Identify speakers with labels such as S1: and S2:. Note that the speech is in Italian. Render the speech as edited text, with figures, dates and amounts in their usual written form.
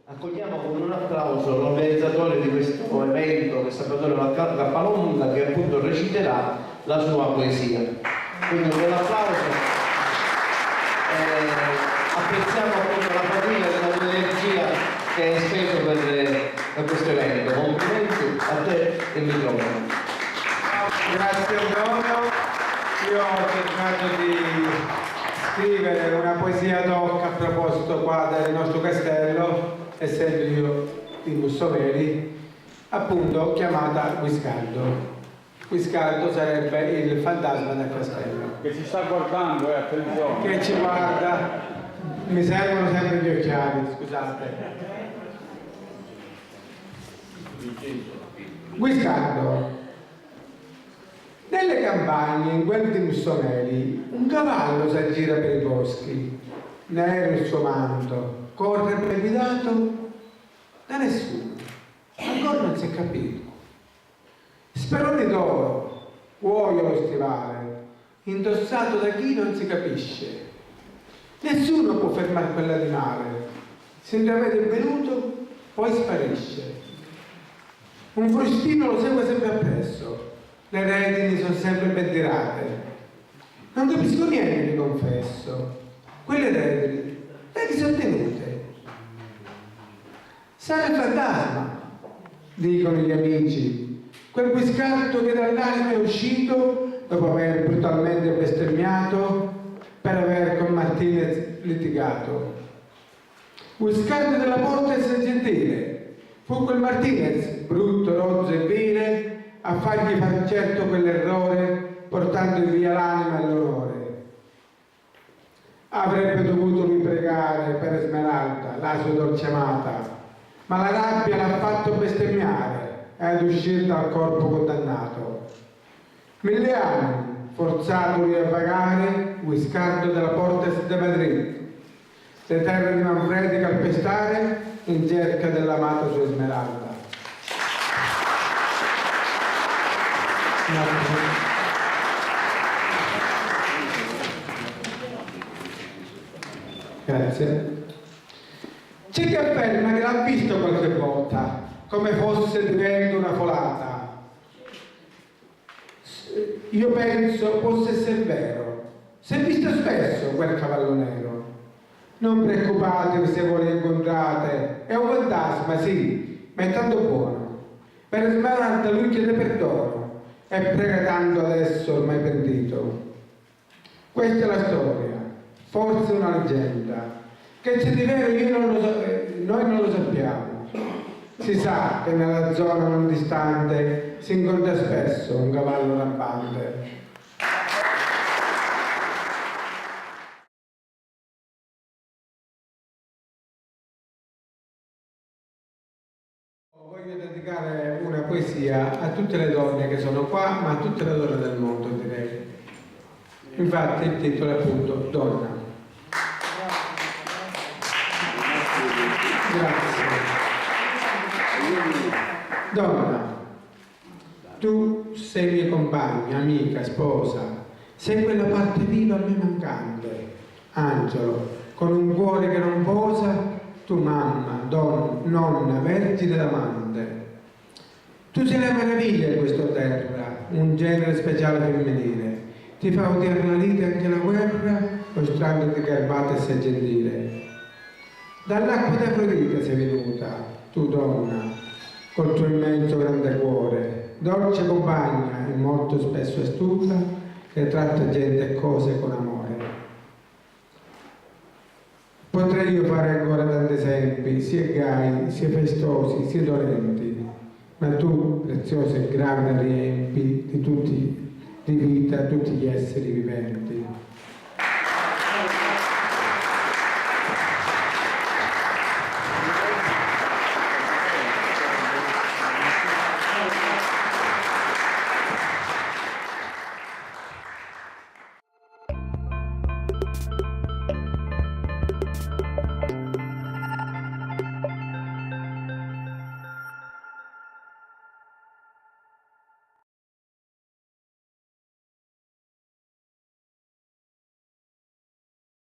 S1: Accogliamo con un applauso l'organizzatore di questo evento, che è Salvatore Cappalonga, che appunto reciterà la sua poesia. Quindi con l'applauso apprezziamo appunto la famiglia della tua energia che hai speso per questo evento. Complimenti a te e il microfono.
S2: Grazie Antonio. Io ho cercato di scrivere una poesia ad hoc a proposito qua del nostro castello, essendo io di Bussoveri, appunto chiamata Guiscardo. Guiscardo sarebbe il fantasma del castello.
S3: Che ci sta guardando, attenzione.
S2: Che ci guarda, mi servono sempre gli occhiali, scusate. Guiscardo. Nelle campagne, in quel di Mussomeli, un cavallo si aggira per i boschi, nero il suo manto, corre guidato da nessuno, ancora non si è capito. Sperone d'oro, cuoio lo stivale, indossato da chi non si capisce. Nessuno può fermare quell'animale, si intravede venuto, poi sparisce. Un frustino lo segue sempre appresso. Le redini sono sempre ben tirate. Non capisco niente, vi confesso. Quelle redini, le sono tenute. Sarà il fantasma, dicono gli amici. Quel Guiscardo che dall'anima è uscito dopo aver brutalmente bestemmiato per aver con Martinez litigato. Guiscardo della Porta è gentile. Fu quel Martinez, brutto, rozzo e vile, a fargli far certo quell'errore, portando via l'anima e l'onore. Avrebbe dovuto lui pregare per Esmeralda, la sua dolce amata, ma la rabbia l'ha fatto bestemmiare e ad uscire dal corpo condannato. 1000 anni, forzato lui a vagare, Guiscardo della Porta de Madrid, le terre di Manfredi calpestare in cerca dell'amata sua Esmeralda. Grazie. C'è chi afferma che l'ha visto qualche volta, come fosse divento una folata. Io penso possa essere vero. Si è visto spesso quel cavallo nero. Non preoccupatevi se voi lo incontrate, è un fantasma, sì, ma è tanto buono. Per Esmeralda lui chiede perdono e prega tanto adesso ormai pentito. Questa è la storia, forse una leggenda, che c'è di vero noi non lo sappiamo. Si sa che nella zona non distante si incontra spesso un cavallo rampante. Voglio dedicare una poesia a tutte le donne che sono qua, ma a tutte le donne del mondo, direi. Infatti il titolo è appunto Donna. Grazie. Donna, tu sei mia compagna, amica, sposa, sei quella parte viva a me mancante. Angelo, con un cuore che non posa, tu mamma, donna, nonna, vergine d'amante. Tu sei la meraviglia di questa terra, un genere speciale femminile. Ti fa odiare la lite anche la guerra, mostrandoti garbata e sei gentile. Dall'acqua di Afrodite sei venuta, tu donna, col tuo immenso grande cuore, dolce compagna e molto spesso astuta, che tratta gente e cose con amore. Potrei io fare ancora tanti esempi, sia gai, sia festosi, sia dolenti, ma tu, preziosa e grande, riempi di vita tutti gli esseri viventi.